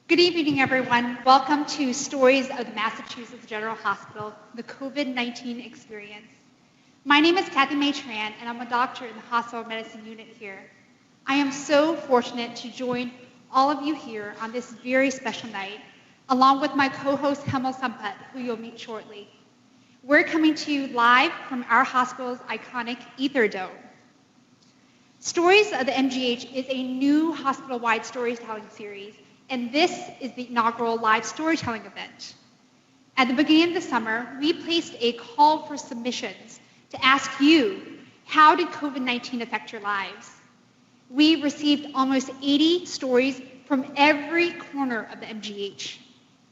Good evening, everyone. Welcome to Stories of the Massachusetts General Hospital, the COVID-19 experience. My name is Kathy May Tran, and I'm a doctor in the hospital medicine unit here. I am so fortunate to join all of you here on this very special night, along with my co-host Hemal Sampat, who you'll meet shortly. We're coming to you live from our hospital's iconic Ether Dome. Stories of the MGH is a new hospital-wide storytelling series, and this is the inaugural live storytelling event. At the beginning of the summer, we placed a call for submissions to ask you, how did COVID-19 affect your lives? We received almost 80 stories from every corner of the MGH,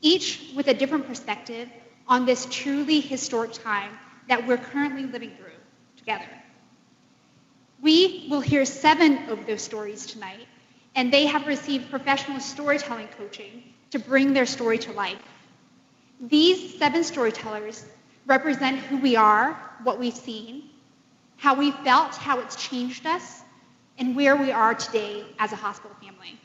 each with a different perspective on this truly historic time that we're currently living through together. We will hear 7 of those stories tonight, and they have received professional storytelling coaching to bring their story to life. These 7 storytellers represent who we are, what we've seen, how we felt, how it's changed us, and where we are today as a hospital family.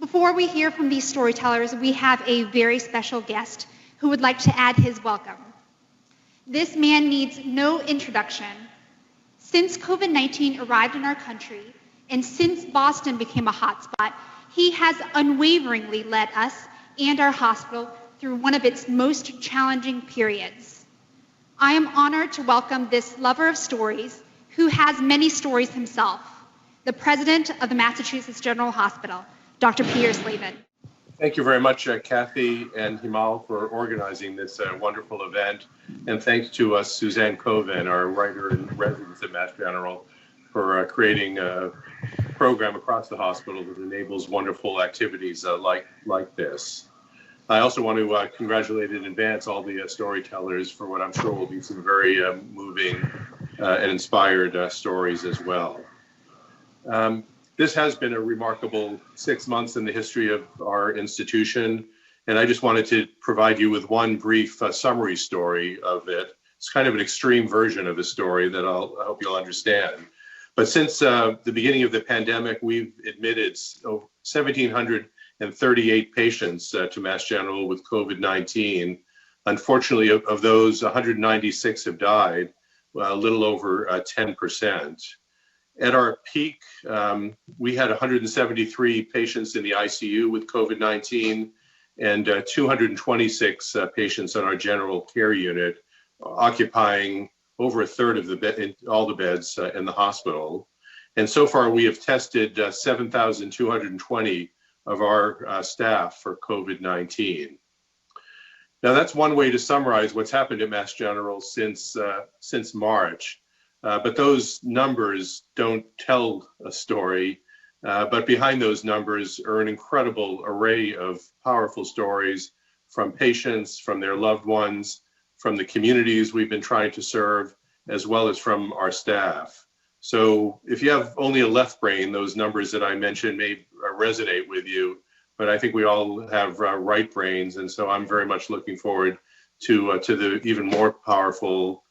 Before we hear from these storytellers, we have a very special guest who would like to add his welcome. This man needs no introduction. Since COVID-19 arrived in our country, and since Boston became a hotspot, he has unwaveringly led us and our hospital through one of its most challenging periods. I am honored to welcome this lover of stories, who has many stories himself, the president of the Massachusetts General Hospital, Dr. Peter Slavin. Thank you very much, Kathy and Hemal, for organizing this wonderful event. And thanks to Suzanne Koven, our writer in residence at Mass General, for creating a program across the hospital that enables wonderful activities like this. I also want to congratulate in advance all the storytellers for what I'm sure will be some very moving and inspired stories as well. This has been a remarkable 6 months in the history of our institution, and I just wanted to provide you with one brief summary story of it. It's kind of an extreme version of a story that I hope you'll understand. But since the beginning of the pandemic, we've admitted 1,738 patients to Mass General with COVID-19. Unfortunately, of those, 196 have died, a little over 10%. At our peak, we had 173 patients in the ICU with COVID-19 and 226 patients on our general care unit, occupying over a third of all the beds in the hospital. And so far, we have tested 7,220 of our staff for COVID-19. Now, that's one way to summarize what's happened at Mass General since March. But those numbers don't tell a story. But behind those numbers are an incredible array of powerful stories from patients, from their loved ones, from the communities we've been trying to serve, as well as from our staff. So if you have only a left brain, those numbers that I mentioned may resonate with you, but I think we all have right brains, and so I'm very much looking forward to the even more powerful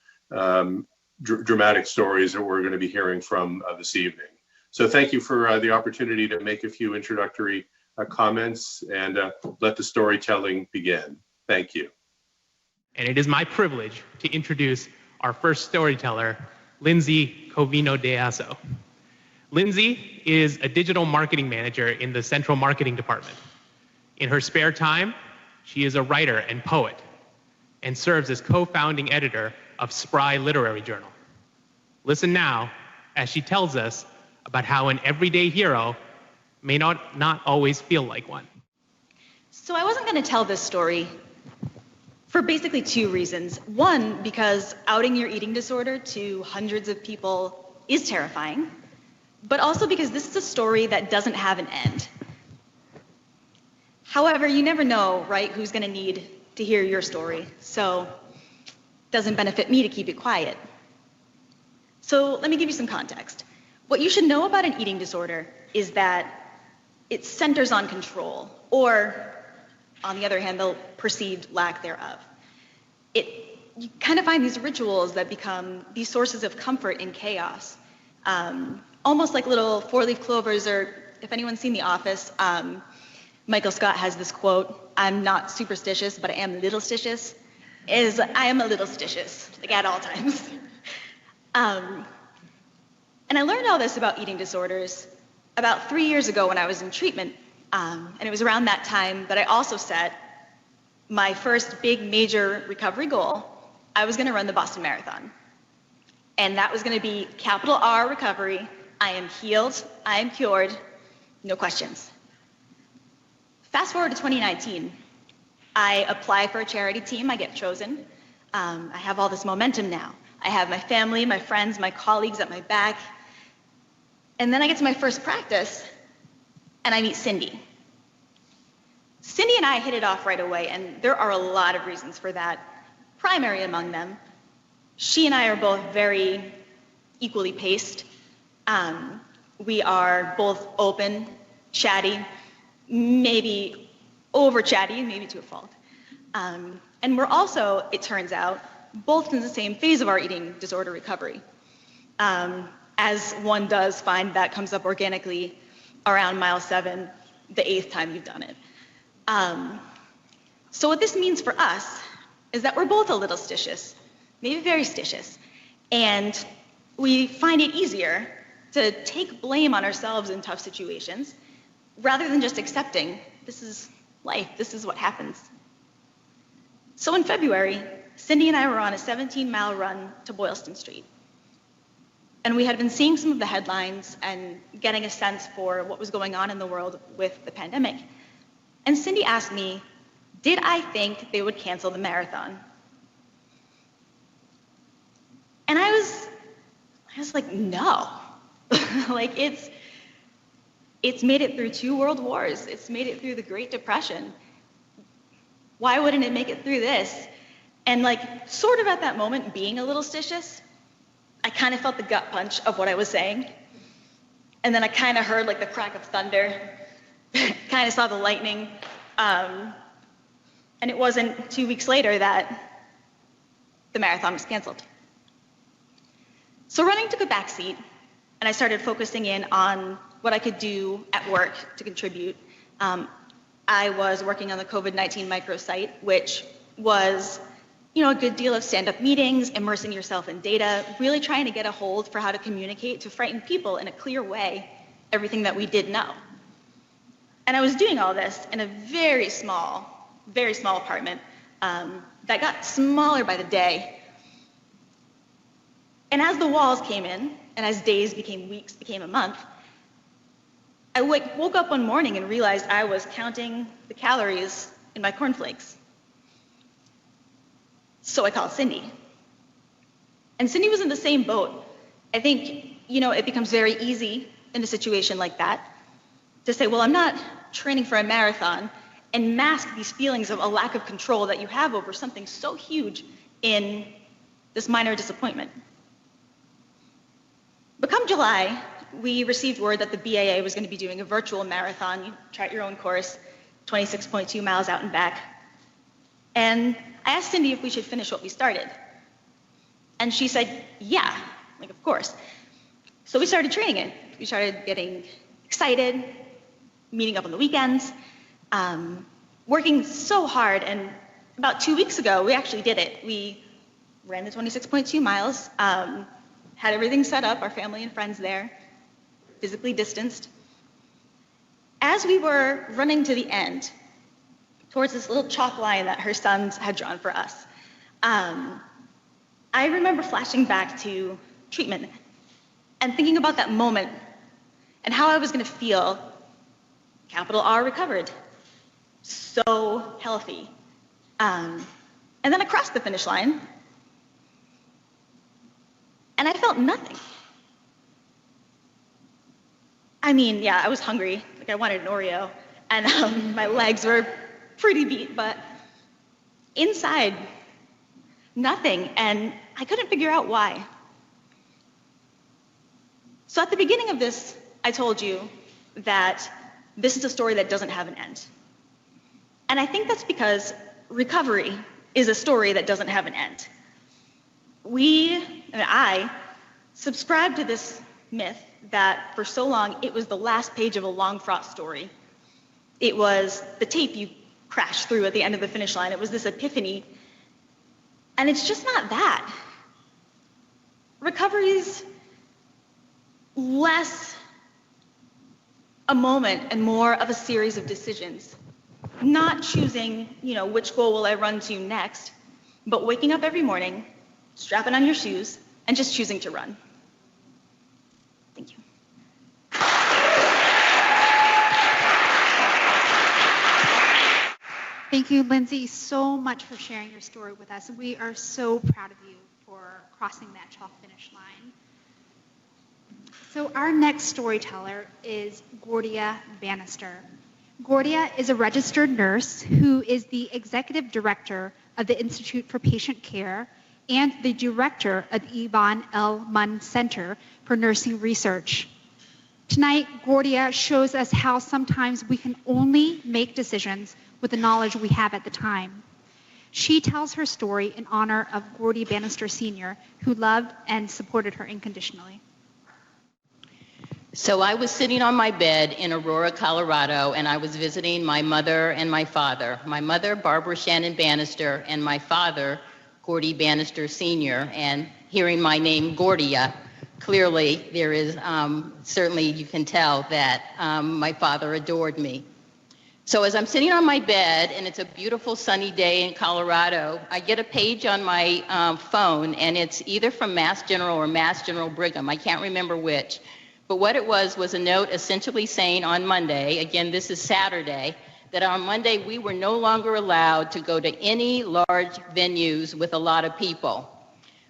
dramatic stories that we're going to be hearing from this evening. So thank you for the opportunity to make a few introductory comments and let the storytelling begin. Thank you. And it is my privilege to introduce our first storyteller, Linsey Covino-Deaso. Linsey is a digital marketing manager in the central marketing department. In her spare time, she is a writer and poet and serves as co-founding editor of Spry Literary Journal. Listen now as she tells us about how an everyday hero may not always feel like one. So I wasn't going to tell this story for basically 2 reasons. One, because outing your eating disorder to hundreds of people is terrifying, but also because this is a story that doesn't have an end. However, you never know, right, who's going to need to hear your story, so it doesn't benefit me to keep it quiet. So let me give you some context. What you should know about an eating disorder is that it centers on control, or on the other hand, the perceived lack thereof. You kind of find these rituals that become these sources of comfort in chaos, almost like little 4-leaf clovers, or if anyone's seen The Office, Michael Scott has this quote, "I'm not superstitious, but I am little-stitious," is I am a little-stitious, like at all times. And I learned all this about eating disorders about 3 years ago when I was in treatment. And it was around that time that I also set my first big major recovery goal. I was gonna run the Boston Marathon. And that was gonna be capital R recovery. I am healed, I am cured, no questions. Fast forward to 2019. I apply for a charity team, I get chosen. I have all this momentum now. I have my family, my friends, my colleagues at my back. And then I get to my first practice and I meet Cindy. Cindy and I hit it off right away, and there are a lot of reasons for that. Primary among them, she and I are both very equally paced. We are both open, chatty, maybe over chatty, maybe to a fault. And we're also, it turns out, both in the same phase of our eating disorder recovery. As one does find that comes up organically around mile 7, the 8th time you've done it. So what this means for us is that we're both a little stitious, maybe very stitious, and we find it easier to take blame on ourselves in tough situations rather than just accepting this is life, this is what happens. So in February, Cindy and I were on a 17-mile run to Boylston Street. And we had been seeing some of the headlines and getting a sense for what was going on in the world with the pandemic. And Cindy asked me, did I think they would cancel the marathon? And I was like, no. Like it's made it through 2 world wars. It's made it through the Great Depression. Why wouldn't it make it through this? And like, sort of at that moment, being a little stitious, I kind of felt the gut punch of what I was saying. And then I kind of heard like the crack of thunder, kind of saw the lightning. And it wasn't 2 weeks later that the marathon was canceled. So running took a backseat, and I started focusing in on what I could do at work to contribute. I was working on the COVID-19 microsite, which was, a good deal of stand-up meetings, immersing yourself in data, really trying to get a hold for how to communicate to frighten people in a clear way, everything that we did know. And I was doing all this in a very small apartment that got smaller by the day. And as the walls came in, and as days became weeks, became a month, I woke up one morning and realized I was counting the calories in my cornflakes. So I called Cindy. And Cindy was in the same boat. I think, it becomes very easy in a situation like that to say, well, I'm not training for a marathon, and mask these feelings of a lack of control that you have over something so huge in this minor disappointment. But come July, we received word that the BAA was going to be doing a virtual marathon. You chart your own course, 26.2 miles out and back. And I asked Cindy if we should finish what we started. And she said, yeah, of course. So we started training it. We started getting excited, meeting up on the weekends, working so hard. And about 2 weeks ago, we actually did it. We ran the 26.2 miles, had everything set up, our family and friends there, physically distanced. As we were running to the end, towards this little chalk line that her sons had drawn for us, I remember flashing back to treatment and thinking about that moment and how I was going to feel, capital R recovered, so healthy. And then I crossed the finish line, and I felt nothing. I mean, yeah, I was hungry, I wanted an Oreo, and my legs were pretty beat, but inside, nothing, and I couldn't figure out why. So at the beginning of this, I told you that this is a story that doesn't have an end. And I think that's because recovery is a story that doesn't have an end. I subscribe to this myth that for so long it was the last page of a long fraught story. It was the tape you crashed through at the end of the finish line. It was this epiphany. And it's just not that. Recovery's less a moment and more of a series of decisions. Not choosing, which goal will I run to next, but waking up every morning, strapping on your shoes, and just choosing to run. Thank you. Thank you, Linsey, so much for sharing your story with us. We are so proud of you for crossing that chalk finish line. So our next storyteller is Gaurdia Banister. Gaurdia is a registered nurse who is the executive director of the Institute for Patient Care and the director of the Ibn el-Mun Center for Nursing Research. Tonight, Gaurdia shows us how sometimes we can only make decisions with the knowledge we have at the time. She tells her story in honor of Gaurdia Banister Sr., who loved and supported her unconditionally. So I was sitting on my bed in Aurora, Colorado, and I was visiting my mother and my father. My mother, Barbara Shannon Banister, and my father, Gaurdia Banister Sr., and hearing my name, Gaurdia, clearly there is, certainly you can tell that my father adored me. So as I'm sitting on my bed, and it's a beautiful sunny day in Colorado, I get a page on my phone, and it's either from Mass General or Mass General Brigham. I can't remember which. But what it was a note essentially saying on Monday, again, this is Saturday, that on Monday we were no longer allowed to go to any large venues with a lot of people.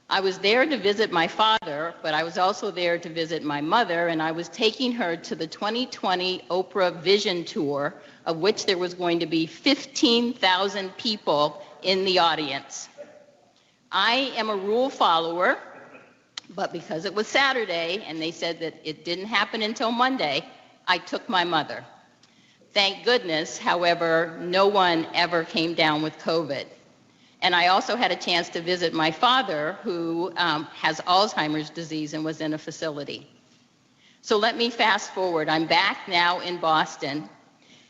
I was there to visit my father, but I was also there to visit my mother, and I was taking her to the 2020 Oprah Vision Tour, of which there was going to be 15,000 people in the audience. I am a rule follower, but because it was Saturday and they said that it didn't happen until Monday, I took my mother. Thank goodness, however, no one ever came down with COVID. And I also had a chance to visit my father, who has Alzheimer's disease and was in a facility. So let me fast forward. I'm back now in Boston.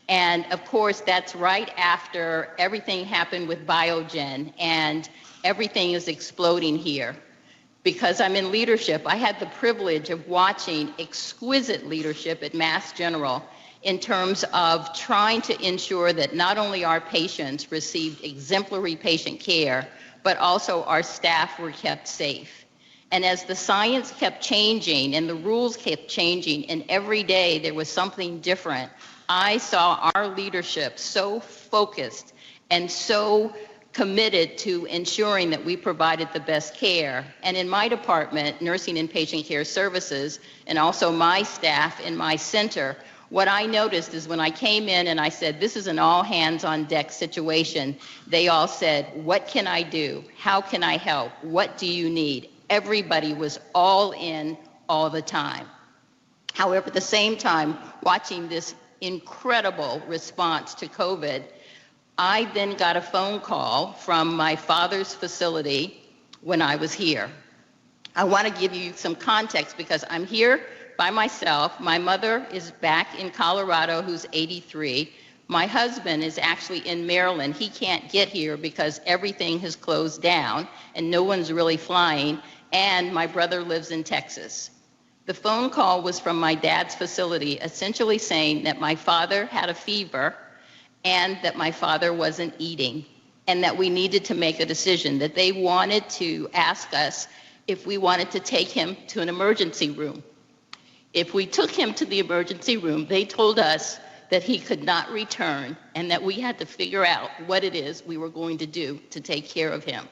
And of course, that's right after everything happened with Biogen, and everything is exploding here. Because I'm in leadership, I had the privilege of watching exquisite leadership at Mass General in terms of trying to ensure that not only our patients received exemplary patient care, but also our staff were kept safe. And as the science kept changing and the rules kept changing, and every day there was something different, I saw our leadership so focused and so committed to ensuring that we provided the best care. And in my department, Nursing and Patient Care Services, and also my staff in my center, what I noticed is when I came in and I said, this is an all hands on deck situation, they all said, what can I do? How can I help? What do you need? Everybody was all in all the time. However, at the same time, watching this incredible response to COVID, I then got a phone call from my father's facility when I was here. I want to give you some context because I'm here by myself. My mother is back in Colorado, who's 83. My husband is actually in Maryland. He can't get here because everything has closed down and no one's really flying. And my brother lives in Texas. The phone call was from my dad's facility, essentially saying that my father had a fever and that my father wasn't eating, and that we needed to make a decision, that they wanted to ask us if we wanted to take him to an emergency room. If we took him to the emergency room, they told us that he could not return and that we had to figure out what it is we were going to do to take care of him.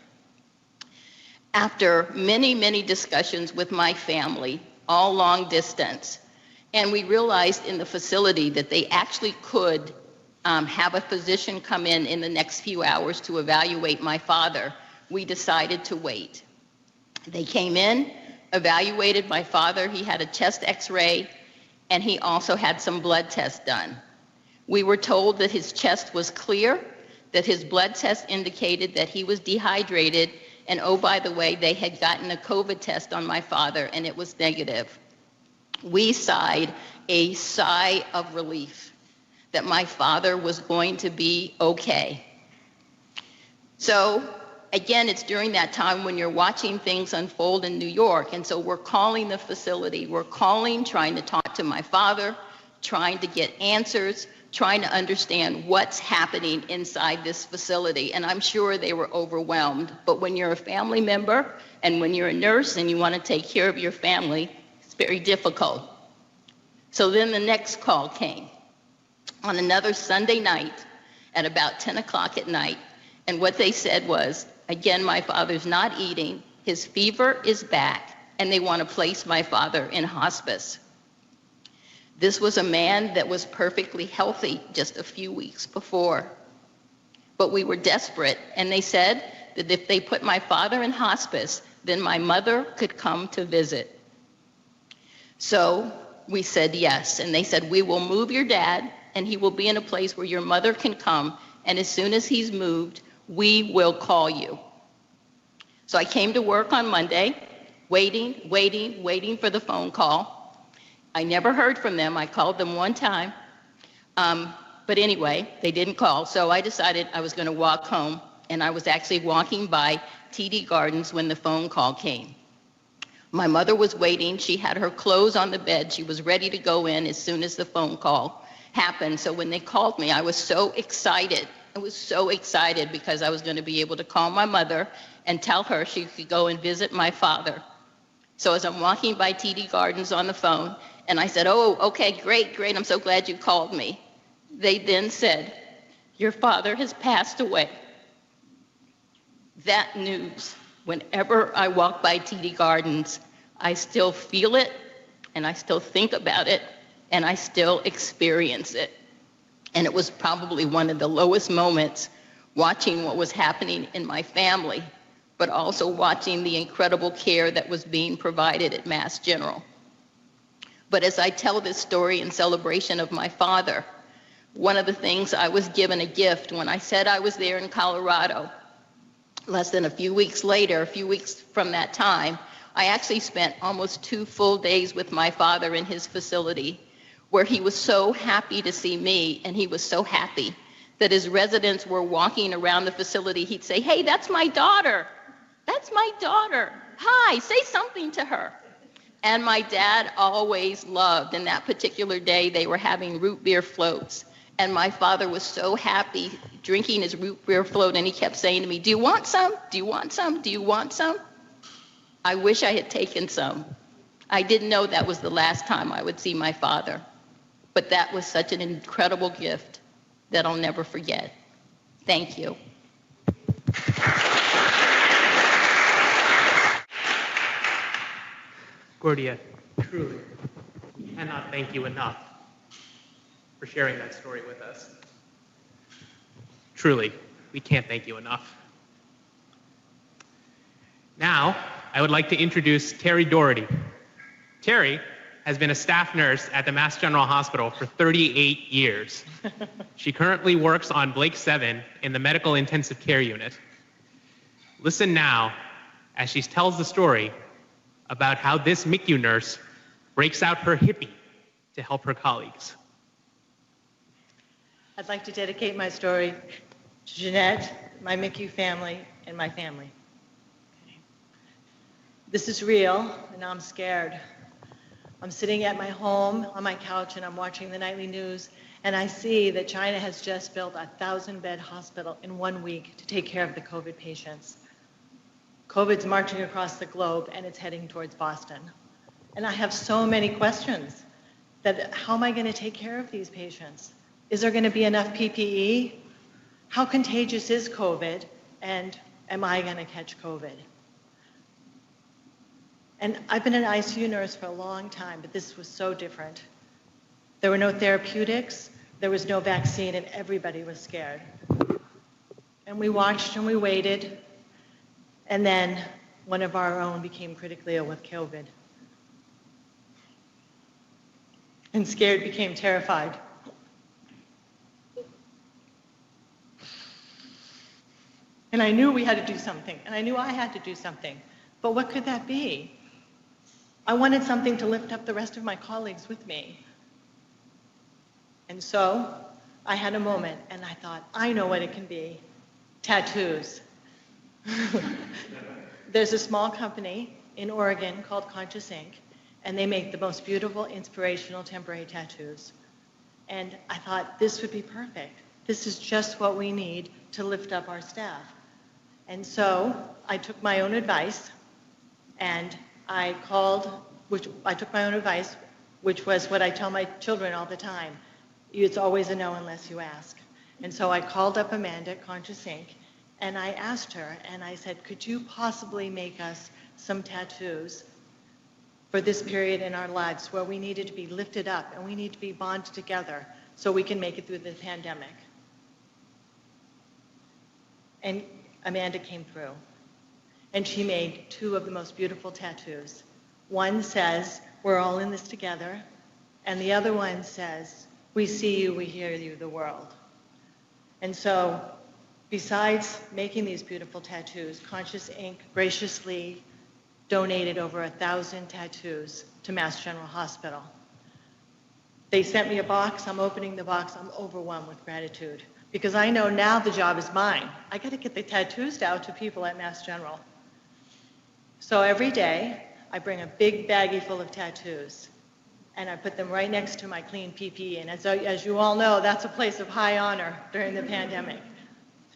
After many, many discussions with my family, all long distance, and we realized in the facility that they actually could have a physician come in the next few hours to evaluate my father, we decided to wait. They came in, evaluated my father. He had a chest x-ray, and he also had some blood tests done. We were told that his chest was clear, that his blood test indicated that he was dehydrated, and oh, by the way, they had gotten a COVID test on my father, and it was negative. We sighed a sigh of relief that my father was going to be okay. So again, it's during that time when you're watching things unfold in New York. And so we're calling the facility. We're calling, trying to talk to my father, trying to get answers, trying to understand what's happening inside this facility. And I'm sure they were overwhelmed. But when you're a family member and when you're a nurse and you want to take care of your family, it's very difficult. So then the next call came on another Sunday night at about 10 o'clock at night. And what they said was, again, my father's not eating, his fever is back, and they want to place my father in hospice. This was a man that was perfectly healthy just a few weeks before. But we were desperate, and they said that if they put my father in hospice, then my mother could come to visit. So we said yes, and they said, we will move your dad, and he will be in a place where your mother can come, and as soon as he's moved, we will call you. So I came to work on Monday, waiting for the phone call. I never heard from them. I called them one time. But anyway, they didn't call. So I decided I was going to walk home. And I was actually walking by TD Gardens when the phone call came. My mother was waiting. She had her clothes on the bed. She was ready to go in as soon as the phone call happened. So when they called me, I was so excited. I was so excited because I was going to be able to call my mother and tell her she could go and visit my father. So as I'm walking by TD Gardens on the phone, and I said, oh, okay, great, I'm so glad you called me. They then said, your father has passed away. That news, whenever I walk by TD Gardens, I still feel it, and I still think about it, and I still experience it. And it was probably one of the lowest moments watching what was happening in my family, but also watching the incredible care that was being provided at Mass General. But as I tell this story in celebration of my father, one of the things I was given a gift when I said I was there in Colorado, less than a few weeks later, a few weeks from that time, I actually spent almost 2 full days with my father in his facility, where he was so happy to see me, and he was so happy that as residents were walking around the facility, he'd say, hey, that's my daughter. That's my daughter. Hi, say something to her. And my dad always loved, and that particular day they were having root beer floats. And my father was so happy drinking his root beer float, and he kept saying to me, do you want some? Do you want some? Do you want some? I wish I had taken some. I didn't know that was the last time I would see my father. But that was such an incredible gift that I'll never forget. Thank you. Gaurdia, truly, we cannot thank you enough for sharing that story with us. Truly, we can't thank you enough. Now, I would like to introduce Kerri Doherty. Kerri has been a staff nurse at the Mass General Hospital for 38 years. She currently works on Blake 7 in the medical intensive care unit. Listen now as she tells the story about how this MICU nurse breaks out her hippie to help her colleagues. I'd like to dedicate my story to Jeanette, my MICU family, and my family. This is real, and I'm scared. I'm sitting at my home on my couch, and I'm watching the nightly news, and I see that China has just built a 1,000-bed hospital in 1 week to take care of the COVID patients. COVID's marching across the globe, and it's heading towards Boston. And I have so many questions that how am I going to take care of these patients? Is there going to be enough PPE? How contagious is COVID? And am I going to catch COVID? And I've been an ICU nurse for a long time, but this was so different. There were no therapeutics, there was no vaccine, and everybody was scared. And we watched and we waited, and then one of our own became critically ill with COVID. And scared became terrified. And I knew we had to do something, and I knew I had to do something. But what could that be? I wanted something to lift up the rest of my colleagues with me. And so I had a moment and I thought, I know what it can be. Tattoos. There's a small company in Oregon called Conscious Ink, and they make the most beautiful, inspirational temporary tattoos. And I thought, this would be perfect. This is just what we need to lift up our staff. And so I took my own advice, and I took my own advice, which was what I tell my children all the time. It's always a no unless you ask. And so I called up Amanda at Conscious Ink, and I asked her, and I said, could you possibly make us some tattoos for this period in our lives where we needed to be lifted up and we need to be bonded together so we can make it through the pandemic? And Amanda came through, and she made 2 of the most beautiful tattoos. One says, we're all in this together, and the other one says, we see you, we hear you, the world. And so, besides making these beautiful tattoos, Conscious Ink graciously donated over 1,000 tattoos to Mass General Hospital. They sent me a box. I'm opening the box. I'm overwhelmed with gratitude because I know now the job is mine. I got to get the tattoos out to people at Mass General. So every day, I bring a big baggie full of tattoos, and I put them right next to my clean PPE. And as you all know, that's a place of high honor during the pandemic.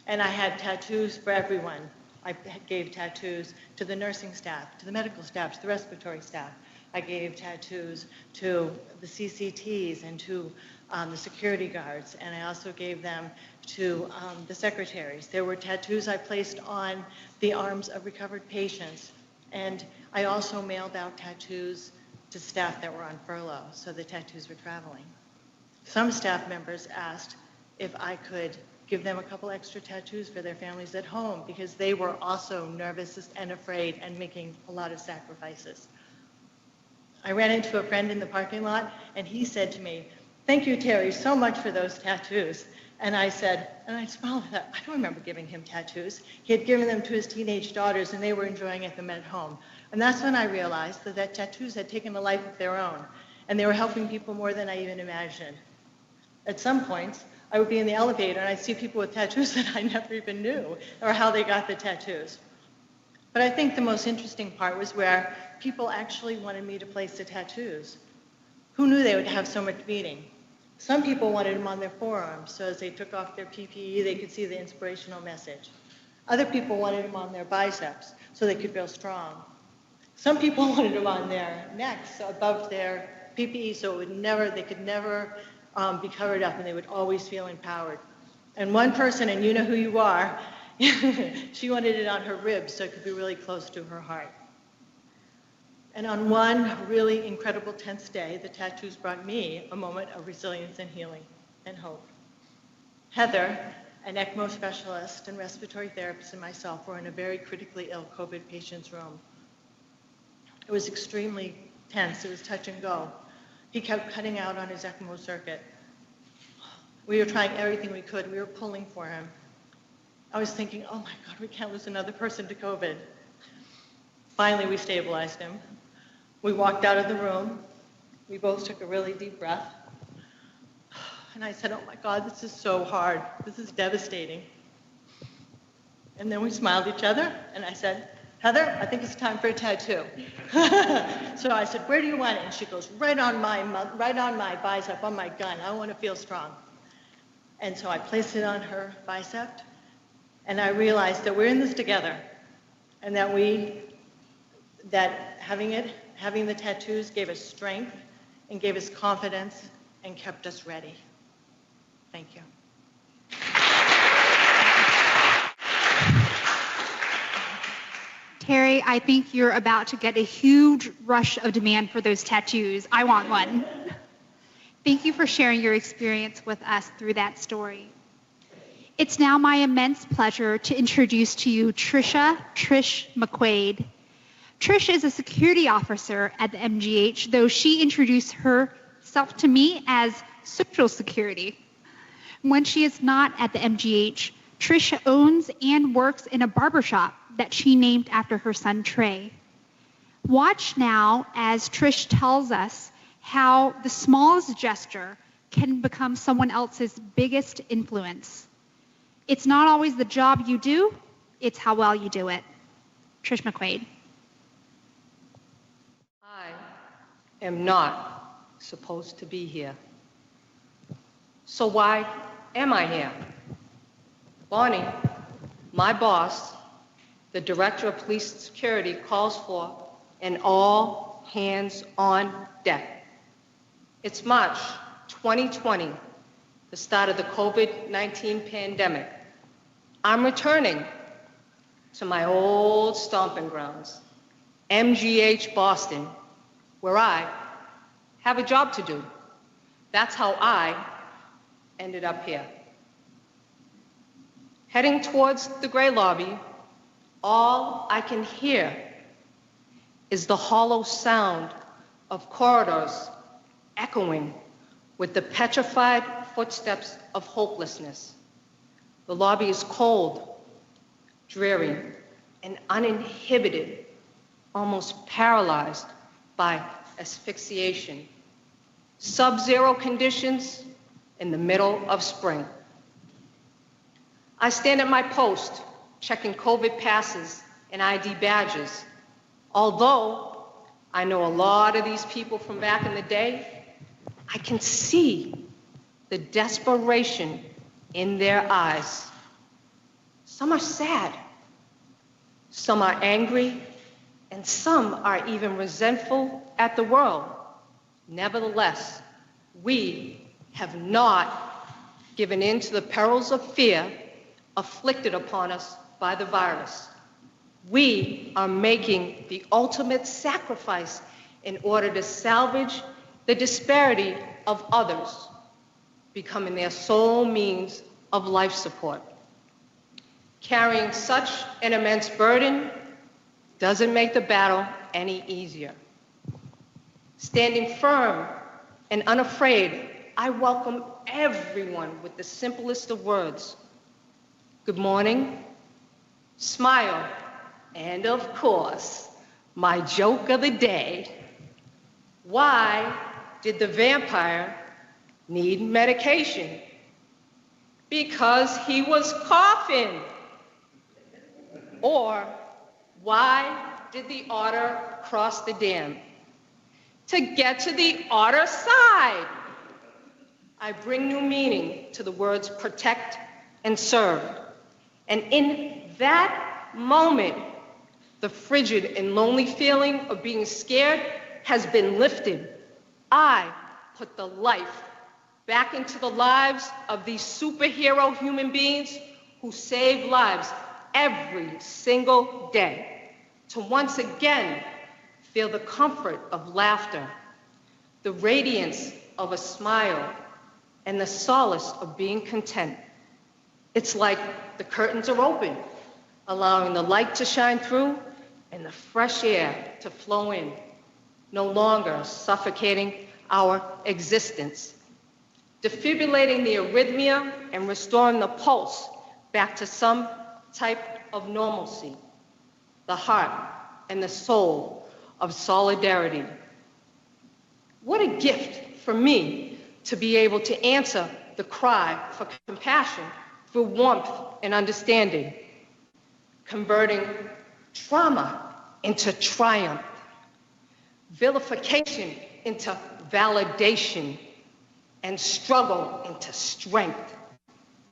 And I had tattoos for everyone. I gave tattoos to the nursing staff, to the medical staff, to the respiratory staff. I gave tattoos to the CCTs and to the security guards, and I also gave them to the secretaries. There were tattoos I placed on the arms of recovered patients, and I also mailed out tattoos to staff that were on furlough, so the tattoos were traveling. Some staff members asked if I could give them a couple extra tattoos for their families at home because they were also nervous and afraid and making a lot of sacrifices. I ran into a friend in the parking lot, and he said to me, "Thank you, Terry, so much for those tattoos." And I said, and I smiled at that, I don't remember giving him tattoos. He had given them to his teenage daughters, and they were enjoying them at home. And that's when I realized that tattoos had taken a life of their own, and they were helping people more than I even imagined. At some points, I would be in the elevator, and I'd see people with tattoos that I never even knew, or how they got the tattoos. But I think the most interesting part was where people actually wanted me to place the tattoos. Who knew they would have so much meaning? Some people wanted them on their forearms, so as they took off their PPE, they could see the inspirational message. Other people wanted them on their biceps, so they could feel strong. Some people wanted them on their necks, above their PPE, so they could never be covered up, and they would always feel empowered. And one person, and you know who you are, she wanted it on her ribs, so it could be really close to her heart. And on one really incredible tense day, the tattoos brought me a moment of resilience and healing and hope. Heather, an ECMO specialist and respiratory therapist, and myself were in a very critically ill COVID patient's room. It was extremely tense. It was touch and go. He kept cutting out on his ECMO circuit. We were trying everything we could. We were pulling for him. I was thinking, oh my God, we can't lose another person to COVID. Finally, we stabilized him. We walked out of the room. We both took a really deep breath. And I said, oh my God, this is so hard. This is devastating. And then we smiled at each other, and I said, Heather, I think it's time for a tattoo. So I said, where do you want it? And she goes, right on my bicep, on my gun. I want to feel strong. And so I placed it on her bicep, and I realized that we're in this together, and that having the tattoos gave us strength and gave us confidence and kept us ready. Thank you. Terry, I think you're about to get a huge rush of demand for those tattoos. I want one. Thank you for sharing your experience with us through that story. It's now my immense pleasure to introduce to you Tricia McQuade. Trish is a security officer at the MGH, though she introduced herself to me as social security. When she is not at the MGH, Tricia owns and works in a barbershop that she named after her son Trey. Watch now as Trish tells us how the smallest gesture can become someone else's biggest influence. It's not always the job you do, it's how well you do it. Trish McQuade. I am not supposed to be here. So why am I here? Bonnie, my boss, the director of police security, calls for an all hands on deck. It's March 2020, the start of the COVID-19 pandemic. I'm returning to my old stomping grounds, MGH Boston, where I have a job to do. That's how I ended up here. Heading towards the gray lobby, all I can hear is the hollow sound of corridors echoing with the petrified footsteps of hopelessness. The lobby is cold, dreary, and uninhibited, almost paralyzed by asphyxiation. Sub-zero conditions in the middle of spring. I stand at my post, checking COVID passes and ID badges. Although I know a lot of these people from back in the day, I can see the desperation in their eyes. Some are sad, some are angry, and some are even resentful at the world. Nevertheless, we have not given in to the perils of fear afflicted upon us by the virus. We are making the ultimate sacrifice in order to salvage the disparity of others, becoming their sole means of life support. Carrying such an immense burden doesn't make the battle any easier. Standing firm and unafraid, I welcome everyone with the simplest of words. Good morning, smile, and of course, my joke of the day. Why did the vampire need medication? Because he was coughing. Or why did the otter cross the dam? To get to the otter side. I bring new meaning to the words protect and serve. And in that moment, the frigid and lonely feeling of being scared has been lifted. I put the life back into the lives of these superhero human beings who save lives every single day, to once again feel the comfort of laughter, the radiance of a smile, and the solace of being content. It's like the curtains are open, allowing the light to shine through and the fresh air to flow in, no longer suffocating our existence, defibrillating the arrhythmia and restoring the pulse back to some type of normalcy, the heart and the soul of solidarity. What a gift for me to be able to answer the cry for compassion through warmth and understanding, converting trauma into triumph, vilification into validation, and struggle into strength.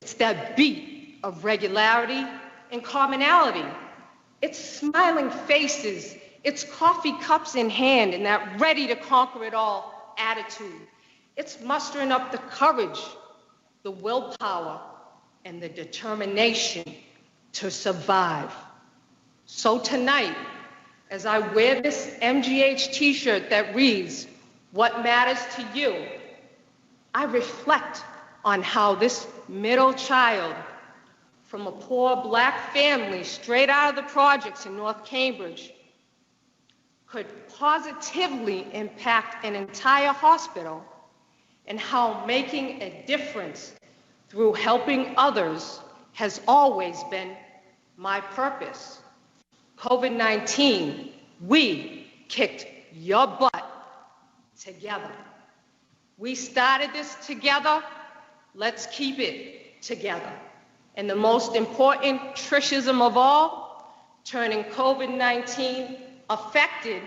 It's that beat of regularity and commonality. It's smiling faces, it's coffee cups in hand, and that ready to conquer it all attitude. It's mustering up the courage, the willpower, and the determination to survive. So tonight, as I wear this MGH t-shirt that reads, "What matters to you?" I reflect on how this middle child from a poor Black family straight out of the projects in North Cambridge could positively impact an entire hospital, and how making a difference through helping others has always been my purpose. COVID-19, we kicked your butt together. We started this together. Let's keep it together. And the most important Triciaism of all, turning COVID-19 affected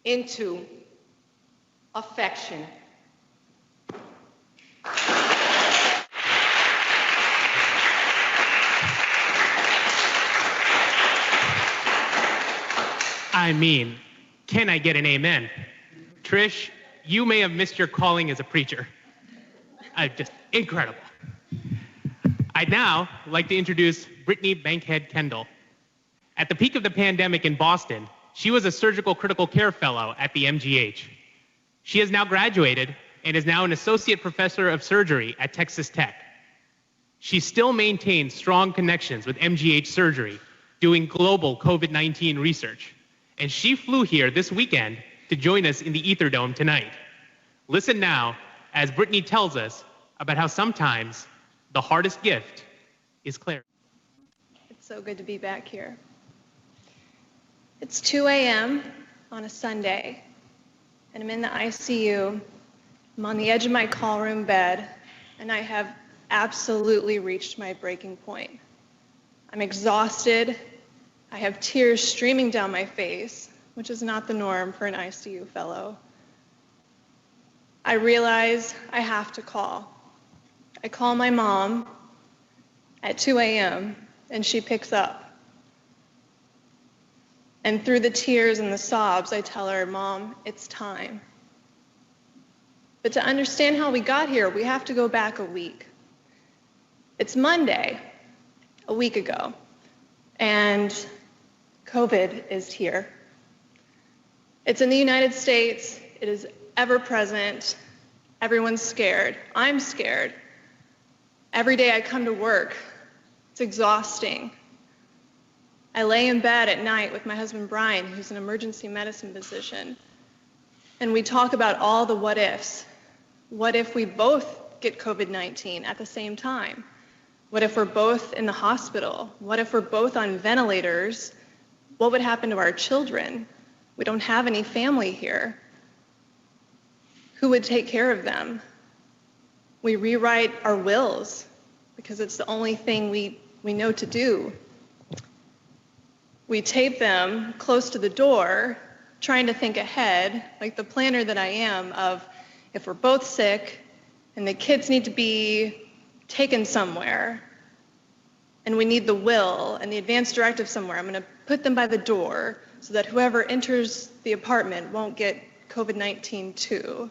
into affection. I mean, can I get an amen? Trish, you may have missed your calling as a preacher. Just incredible. I'd now like to introduce Brittany Bankhead-Kendall. At the peak of the pandemic in Boston, she was a surgical critical care fellow at the MGH. She has now graduated and is now an associate professor of surgery at Texas Tech. She still maintains strong connections with MGH surgery, doing global COVID-19 research. And she flew here this weekend to join us in the Ether Dome tonight. Listen now as Brittany tells us about how sometimes the hardest gift is clarity. It's so good to be back here. It's 2 a.m. on a Sunday, and I'm in the ICU. I'm on the edge of my call room bed, and I have absolutely reached my breaking point. I'm exhausted. I have tears streaming down my face, which is not the norm for an ICU fellow. I realize I have to call. I call my mom at 2 a.m. and she picks up. And through the tears and the sobs, I tell her, Mom, it's time. But to understand how we got here, we have to go back a week. It's Monday, a week ago, and COVID is here. It's in the United States. It is ever present. Everyone's scared. I'm scared. Every day I come to work, it's exhausting. I lay in bed at night with my husband Brian, who's an emergency medicine physician, and we talk about all the what ifs. What if we both get COVID-19 at the same time? What if we're both in the hospital? What if we're both on ventilators? What would happen to our children? We don't have any family here. Who would take care of them? We rewrite our wills because it's the only thing we know to do. We tape them close to the door, trying to think ahead, like the planner that I am, of if we're both sick and the kids need to be taken somewhere and we need the will and the advance directive somewhere, I'm going to put them by the door so that whoever enters the apartment won't get COVID-19 too.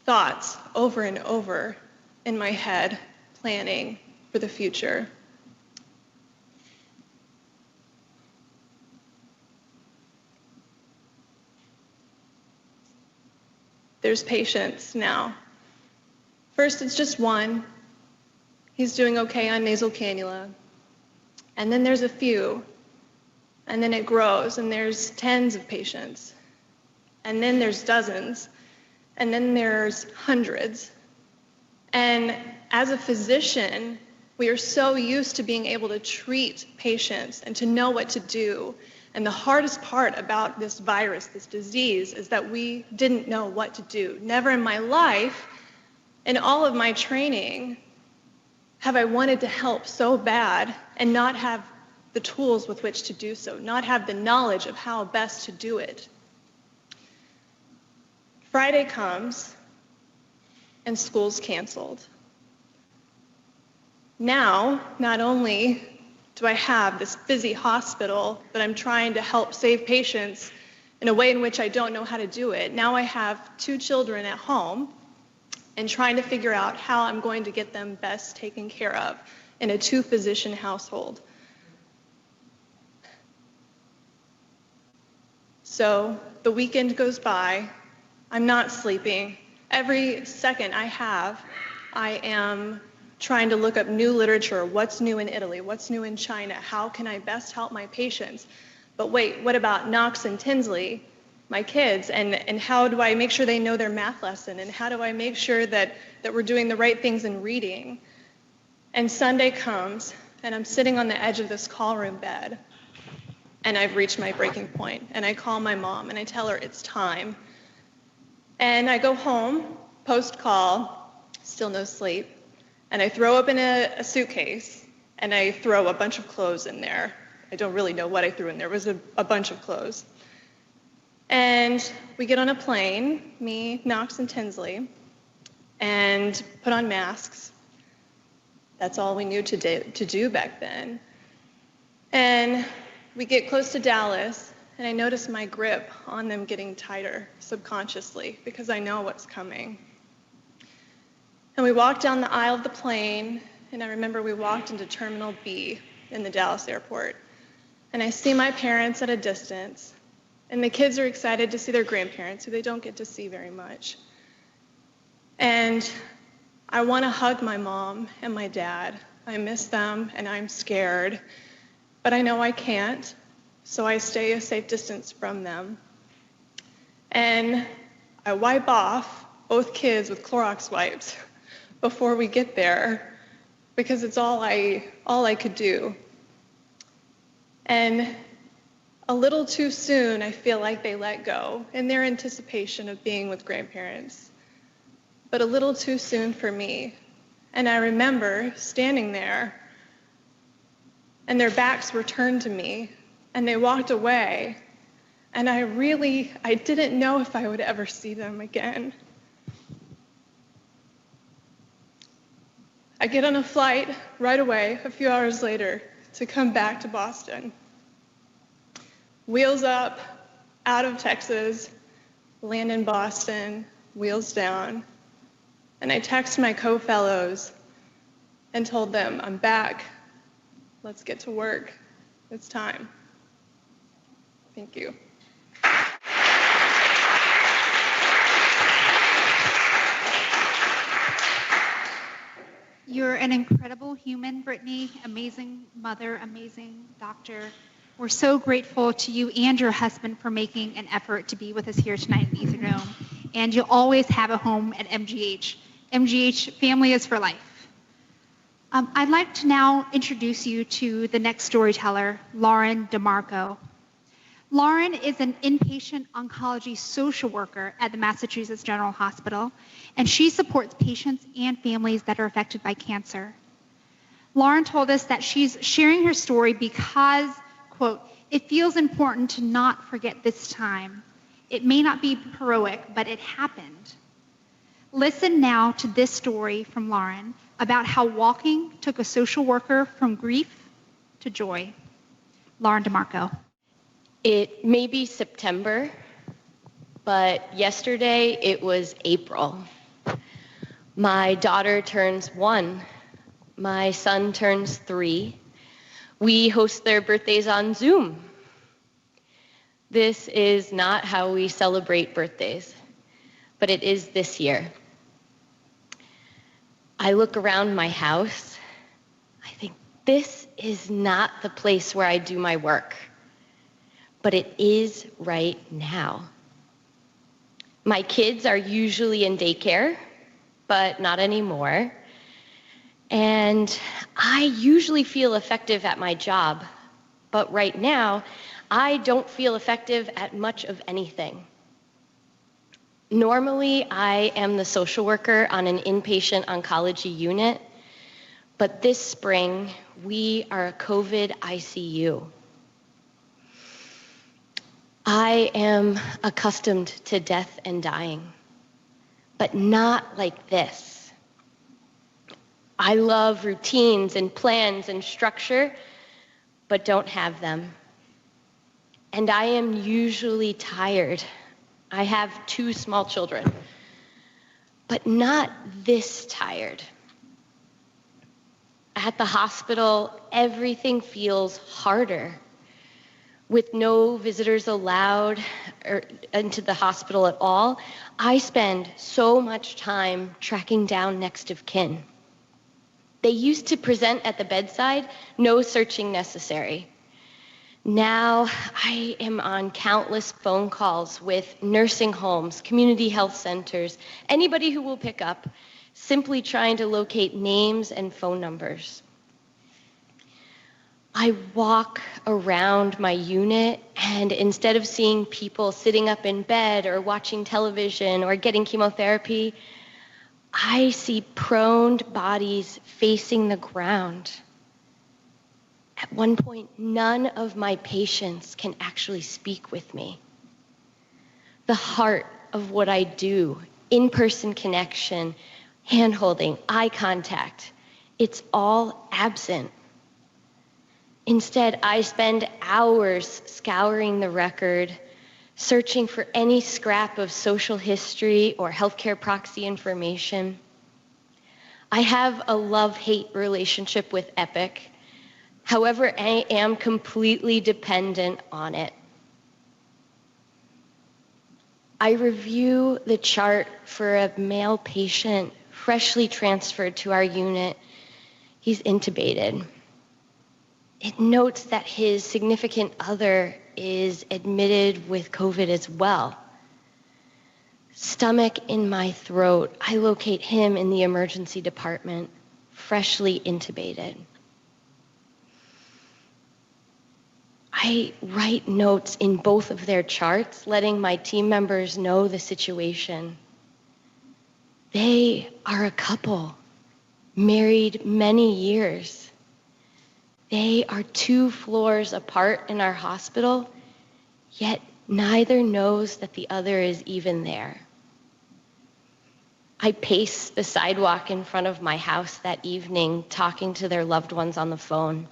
Thoughts over and over in my head, planning for the future. There's patients now. First, it's just one. He's doing okay on nasal cannula. And then there's a few. And then it grows, and there's tens of patients. And then there's dozens. And then there's hundreds. And as a physician, we are so used to being able to treat patients and to know what to do. And the hardest part about this virus, this disease, is that we didn't know what to do. Never in my life, in all of my training, have I wanted to help so bad and not have the tools with which to do so, not have the knowledge of how best to do it. Friday comes, and school's canceled. Now, not only do I have this busy hospital that I'm trying to help save patients in a way in which I don't know how to do it, now I have 2 children at home and trying to figure out how I'm going to get them best taken care of in a 2-physician household. So the weekend goes by, I'm not sleeping. Every second I have, I am trying to look up new literature, what's new in Italy, what's new in China, how can I best help my patients? But wait, what about Knox and Tinsley, my kids, and how do I make sure they know their math lesson, and how do I make sure that we're doing the right things in reading? And Sunday comes, and I'm sitting on the edge of this call room bed, and I've reached my breaking point. And I call my mom and I tell her it's time. And I go home, post-call, still no sleep, and I throw up in a suitcase, and I throw a bunch of clothes in there. I don't really know what I threw in there. It was a bunch of clothes. And we get on a plane, me, Knox, and Tinsley, and put on masks. That's all we knew to do back then. And we get close to Dallas, and I notice my grip on them getting tighter subconsciously because I know what's coming. And we walked down the aisle of the plane, and I remember we walked into Terminal B in the Dallas airport. And I see my parents at a distance, and the kids are excited to see their grandparents, who they don't get to see very much. And I want to hug my mom and my dad. I miss them, and I'm scared, but I know I can't, so I stay a safe distance from them. And I wipe off both kids with Clorox wipes before we get there, because it's all I could do. And a little too soon, I feel like they let go in their anticipation of being with grandparents, but a little too soon for me. And I remember standing there, and their backs were turned to me, and they walked away, and I didn't know if I would ever see them again. I get on a flight right away, a few hours later, to come back to Boston. Wheels up, out of Texas, land in Boston, wheels down. And I text my co-fellows and told them, I'm back. Let's get to work. It's time. Thank you. You're an incredible human, Brittany, amazing mother, amazing doctor. We're so grateful to you and your husband for making an effort to be with us here tonight in Ether Dome. And you'll always have a home at MGH. MGH, family is for life. I'd like to now introduce you to the next storyteller, Lauren DeMarco. Lauren is an inpatient oncology social worker at the Massachusetts General Hospital, and she supports patients and families that are affected by cancer. Lauren told us that she's sharing her story because, quote, it feels important to not forget this time. It may not be heroic, but it happened. Listen now to this story from Lauren about how walking took a social worker from grief to joy. Lauren DeMarco. It may be September, but yesterday it was April. My daughter turns 1. My son turns 3. We host their birthdays on Zoom. This is not how we celebrate birthdays, but it is this year. I look around my house. I think this is not the place where I do my work. But it is right now. My kids are usually in daycare, but not anymore. And I usually feel effective at my job, but right now, I don't feel effective at much of anything. Normally, I am the social worker on an inpatient oncology unit, but this spring, we are a COVID ICU. I am accustomed to death and dying, but not like this. I love routines and plans and structure, but don't have them. And I am usually tired. I have 2 small children, but not this tired. At the hospital, everything feels harder. With no visitors allowed into the hospital at all, I spend so much time tracking down next of kin. They used to present at the bedside, no searching necessary. Now I am on countless phone calls with nursing homes, community health centers, anybody who will pick up, simply trying to locate names and phone numbers. I walk around my unit, and instead of seeing people sitting up in bed or watching television or getting chemotherapy, I see prone bodies facing the ground. At one point, none of my patients can actually speak with me. The heart of what I do, in-person connection, hand-holding, eye contact, it's all absent. Instead, I spend hours scouring the record, searching for any scrap of social history or healthcare proxy information. I have a love-hate relationship with Epic. However, I am completely dependent on it. I review the chart for a male patient freshly transferred to our unit. He's intubated. It notes that his significant other is admitted with COVID as well. Stomach in my throat, I locate him in the emergency department, freshly intubated. I write notes in both of their charts, letting my team members know the situation. They are a couple, married many years. They are 2 floors apart in our hospital, yet neither knows that the other is even there. I pace the sidewalk in front of my house that evening, talking to their loved ones on the phone.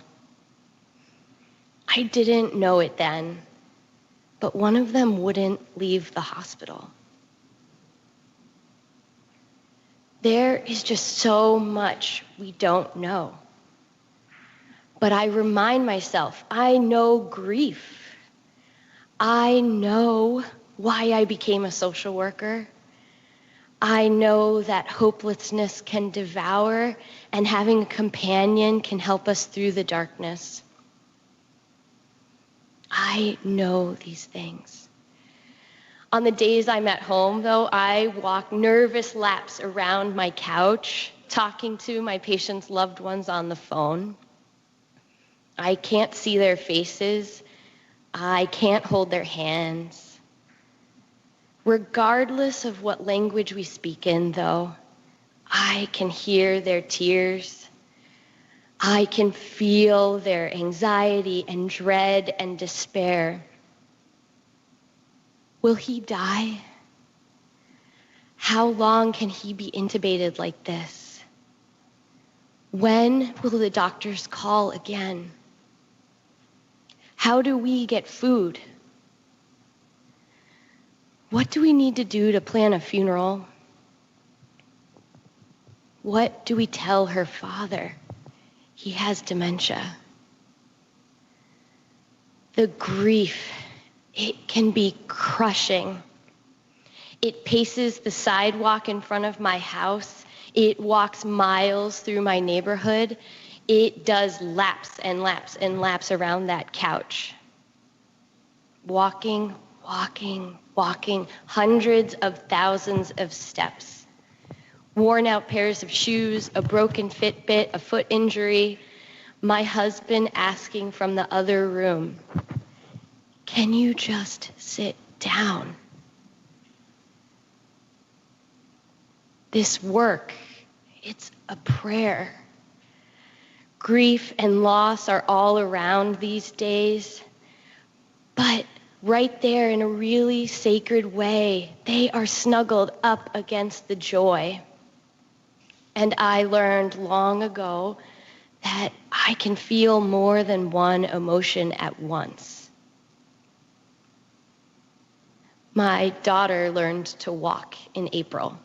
I didn't know it then, but one of them wouldn't leave the hospital. There is just so much we don't know. But I remind myself, I know grief. I know why I became a social worker. I know that hopelessness can devour, and having a companion can help us through the darkness. I know these things. On the days I'm at home, though, I walk nervous laps around my couch, talking to my patients' loved ones on the phone. I can't see their faces. I can't hold their hands. Regardless of what language we speak in, though, I can hear their tears. I can feel their anxiety and dread and despair. Will he die? How long can he be intubated like this? When will the doctors call again? How do we get food? What do we need to do to plan a funeral? What do we tell her father? He has dementia. The grief, it can be crushing. It paces the sidewalk in front of my house. It walks miles through my neighborhood. It does laps and laps and laps around that couch. Walking, walking, walking, hundreds of thousands of steps. Worn out pairs of shoes, a broken Fitbit, a foot injury. My husband asking from the other room, "Can you just sit down?" This work, it's a prayer. Grief and loss are all around these days, but right there in a really sacred way, they are snuggled up against the joy. And I learned long ago that I can feel more than one emotion at once. My daughter learned to walk in April.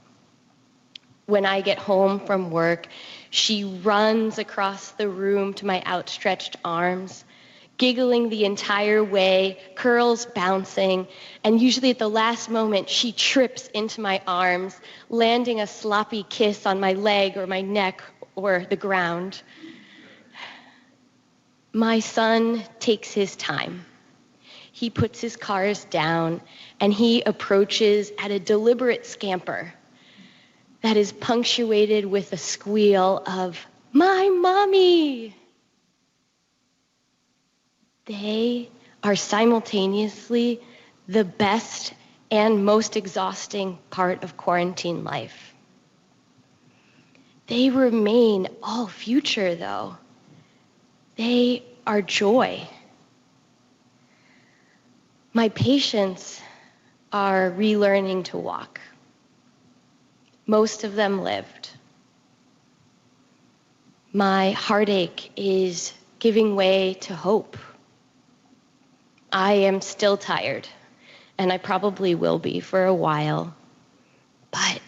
When I get home from work, she runs across the room to my outstretched arms, giggling the entire way, curls bouncing, and usually at the last moment, she trips into my arms, landing a sloppy kiss on my leg or my neck or the ground. My son takes his time. He puts his cars down, and he approaches at a deliberate scamper that is punctuated with a squeal of, "My mommy!" They are simultaneously the best and most exhausting part of quarantine life. They remain all future, though. They are joy. My patients are relearning to walk. Most of them lived. My heartache is giving way to hope. I am still tired, and I probably will be for a while, but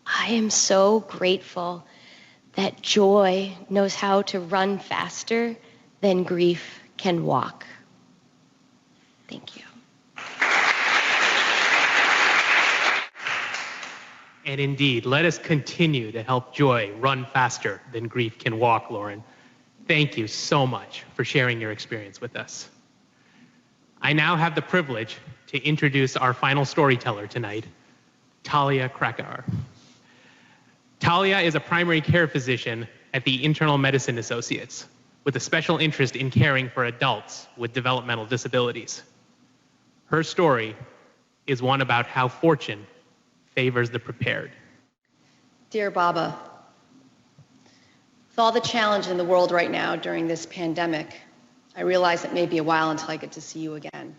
I am so grateful that joy knows how to run faster than grief can walk. Thank you. And indeed, let us continue to help joy run faster than grief can walk, Lauren. Thank you so much for sharing your experience with us. I now have the privilege to introduce our final storyteller tonight, Thalia Krakower. Thalia is a primary care physician at the Internal Medicine Associates with a special interest in caring for adults with developmental disabilities. Her story is one about how fortune favors the prepared. Dear Baba, with all the challenge in the world right now during this pandemic, I realize it may be a while until I get to see you again.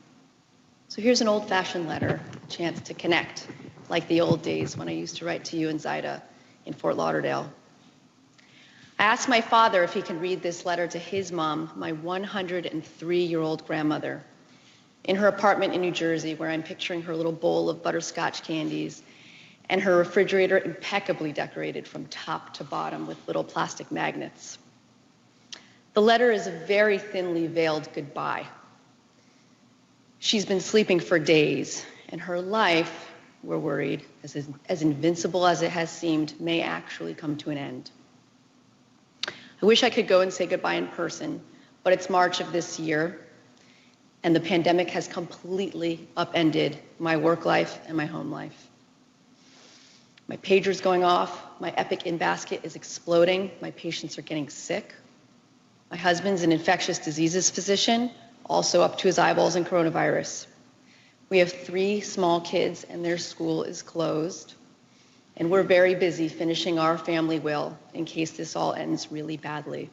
So here's an old-fashioned letter, a chance to connect, like the old days when I used to write to you and Zaida in Fort Lauderdale. I asked my father if he can read this letter to his mom, my 103-year-old grandmother, in her apartment in New Jersey, where I'm picturing her little bowl of butterscotch candies and her refrigerator impeccably decorated from top to bottom with little plastic magnets. The letter is a very thinly veiled goodbye. She's been sleeping for days, and her life, we're worried, as invincible as it has seemed, may actually come to an end. I wish I could go and say goodbye in person, but it's March of this year, and the pandemic has completely upended my work life and my home life. My pager's going off, my Epic in-basket is exploding, my patients are getting sick. My husband's an infectious diseases physician, also up to his eyeballs in coronavirus. We have 3 small kids and their school is closed. And we're very busy finishing our family will in case this all ends really badly.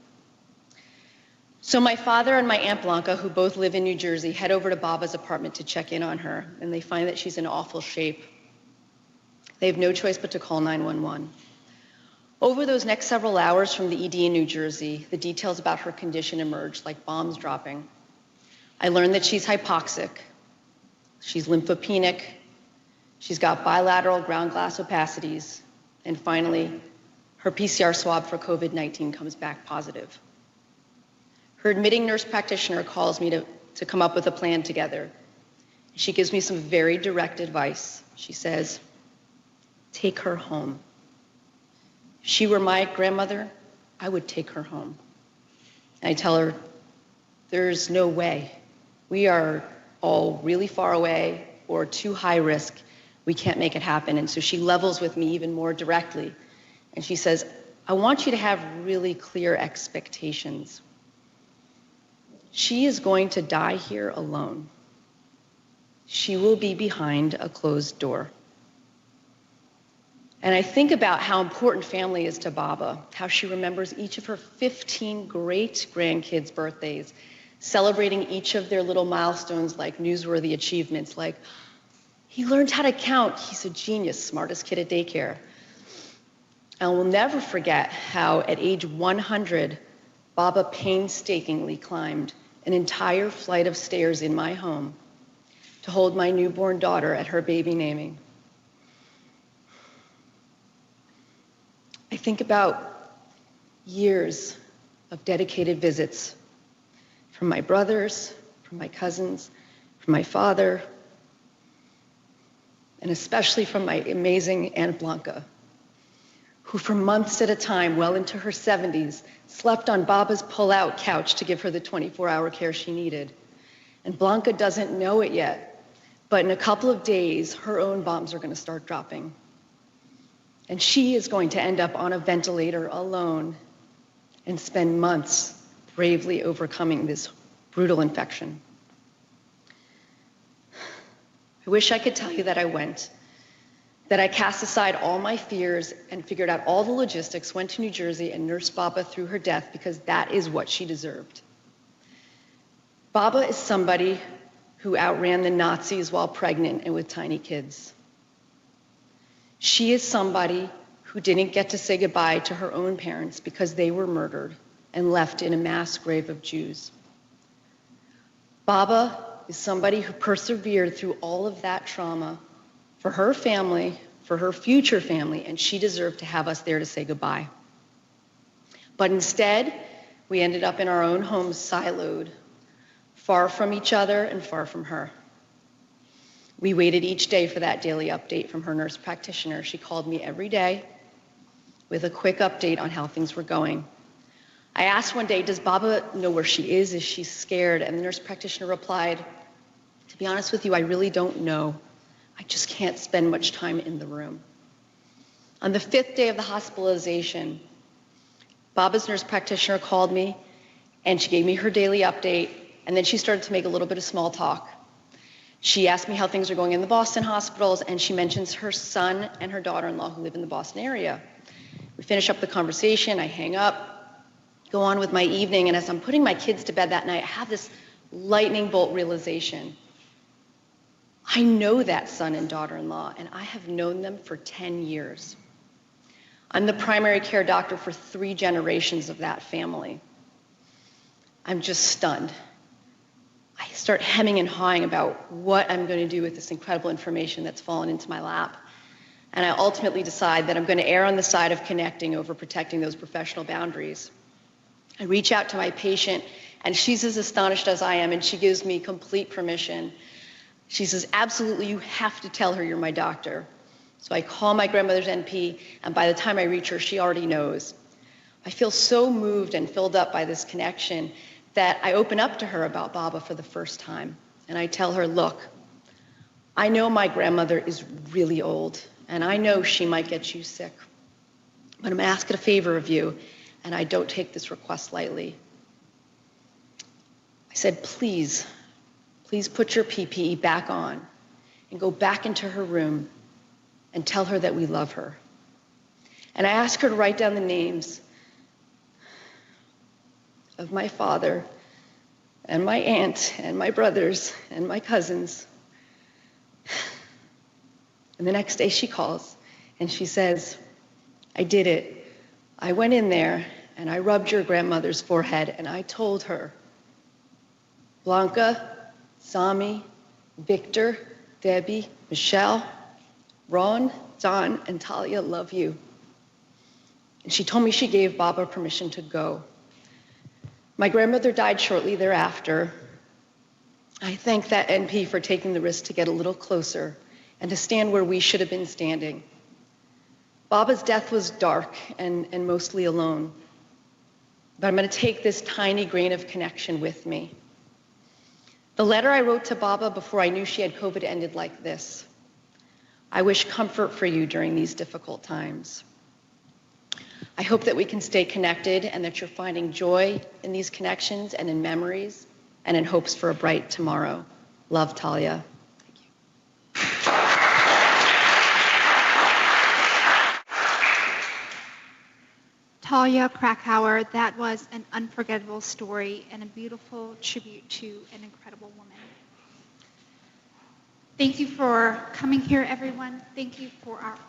So my father and my Aunt Blanca, who both live in New Jersey, head over to Baba's apartment to check in on her, and they find that she's in awful shape. They have no choice but to call 911. Over those next several hours from the ED in New Jersey, the details about her condition emerged like bombs dropping. I learned that she's hypoxic, she's lymphopenic, she's got bilateral ground glass opacities, and finally, her PCR swab for COVID-19 comes back positive. Her admitting nurse practitioner calls me to come up with a plan together. She gives me some very direct advice. She says, take her home. If she were my grandmother, I would take her home. And I tell her, there's no way. We are all really far away or too high risk. We can't make it happen. And so she levels with me even more directly. And she says, I want you to have really clear expectations. She is going to die here alone. She will be behind a closed door. And I think about how important family is to Baba, how she remembers each of her 15 great grandkids' birthdays, celebrating each of their little milestones like newsworthy achievements, like, he learned how to count, he's a genius, smartest kid at daycare. And we'll never forget how at age 100, Baba painstakingly climbed an entire flight of stairs in my home to hold my newborn daughter at her baby naming. I think about years of dedicated visits from my brothers, from my cousins, from my father, and especially from my amazing Aunt Blanca, who for months at a time, well into her 70s, slept on Baba's pull-out couch to give her the 24-hour care she needed. And Blanca doesn't know it yet, but in a couple of days, her own bombs are going to start dropping. And she is going to end up on a ventilator alone and spend months bravely overcoming this brutal infection. I wish I could tell you that I went, that I cast aside all my fears and figured out all the logistics, went to New Jersey and nursed Baba through her death because that is what she deserved. Baba is somebody who outran the Nazis while pregnant and with tiny kids. She is somebody who didn't get to say goodbye to her own parents because they were murdered and left in a mass grave of Jews. Baba is somebody who persevered through all of that trauma for her family, for her future family, and she deserved to have us there to say goodbye. But instead, we ended up in our own homes, siloed, far from each other and far from her. We waited each day for that daily update from her nurse practitioner. She called me every day with a quick update on how things were going. I asked one day, does Baba know where she is? Is she scared? And the nurse practitioner replied, to be honest with you, I really don't know. I just can't spend much time in the room. On the 5th day of the hospitalization, Baba's nurse practitioner called me and she gave me her daily update, and then she started to make a little bit of small talk. She asked me how things are going in the Boston hospitals, and she mentions her son and her daughter-in-law who live in the Boston area. We finish up the conversation, I hang up, go on with my evening, and as I'm putting my kids to bed that night, I have this lightning bolt realization. I know that son and daughter-in-law, and I have known them for 10 years. I'm the primary care doctor for 3 generations of that family. I'm just stunned. I start hemming and hawing about what I'm going to do with this incredible information that's fallen into my lap. And I ultimately decide that I'm going to err on the side of connecting over protecting those professional boundaries. I reach out to my patient, and she's as astonished as I am, and she gives me complete permission. She says, absolutely, you have to tell her you're my doctor. So I call my grandmother's NP, and by the time I reach her, she already knows. I feel so moved and filled up by this connection that I open up to her about Baba for the first time. And I tell her, look, I know my grandmother is really old, and I know she might get you sick, but I'm asking a favor of you, and I don't take this request lightly. I said, please put your PPE back on and go back into her room and tell her that we love her. And I asked her to write down the names of my father and my aunt and my brothers and my cousins. And the next day she calls and she says, I did it. I went in there and I rubbed your grandmother's forehead and I told her, Blanca, Sami, Victor, Debbie, Michelle, Ron, Don, and Thalia love you. And she told me she gave Baba permission to go. My grandmother died shortly thereafter. I thank that NP for taking the risk to get a little closer and to stand where we should have been standing. Baba's death was dark and mostly alone. But I'm going to take this tiny grain of connection with me. The letter I wrote to Baba before I knew she had COVID ended like this. I wish comfort for you during these difficult times. I hope that we can stay connected and that you're finding joy in these connections and in memories and in hopes for a bright tomorrow. Love, Thalia. Thank you. Thalia Krakower, that was an unforgettable story and a beautiful tribute to an incredible woman. Thank you for coming here, everyone. Thank you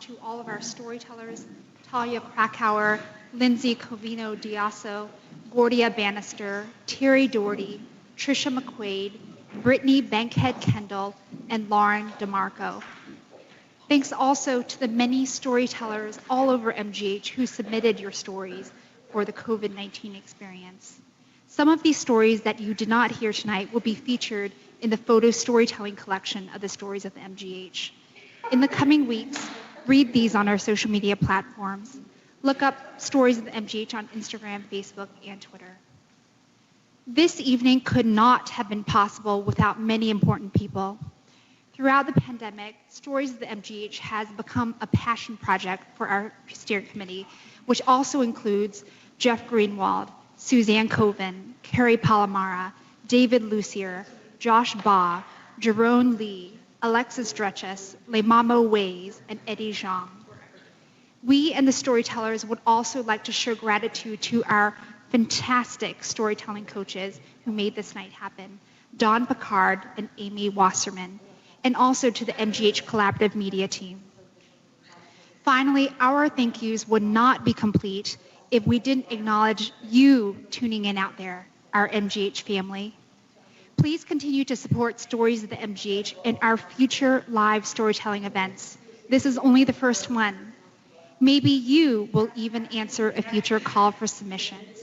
to all of our storytellers, Thalia Krakower, Linsey Covino-Deaso, Gaurdia Banister, Terry Doherty, Tricia McQuade, Brittany Bankhead-Kendall, and Lauren DeMarco. Thanks also to the many storytellers all over MGH who submitted your stories for the COVID-19 experience. Some of these stories that you did not hear tonight will be featured in the photo storytelling collection of the Stories of the MGH. In the coming weeks, read these on our social media platforms. Look up Stories of the MGH on Instagram, Facebook, and Twitter. This evening could not have been possible without many important people. Throughout the pandemic, Stories of the MGH has become a passion project for our steering committee, which also includes Jeff Greenwald, Suzanne Koven, Kerri Palamara, David Lucier, Josh Baugh, Jarone Lee, Alexis Drutchas, Leimamo Wase, and Eddie Xiong. We and the Storytellers would also like to show gratitude to our fantastic storytelling coaches who made this night happen, Dawn Picard and Amy Wasserman, and also to the MGH Collaborative Media team. Finally, our thank yous would not be complete if we didn't acknowledge you tuning in out there, our MGH family. Please continue to support Stories of the MGH and our future live storytelling events. This is only the first one. Maybe you will even answer a future call for submissions.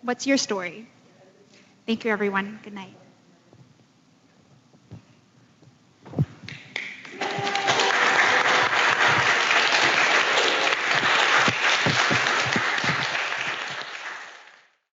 What's your story? Thank you, everyone. Good night.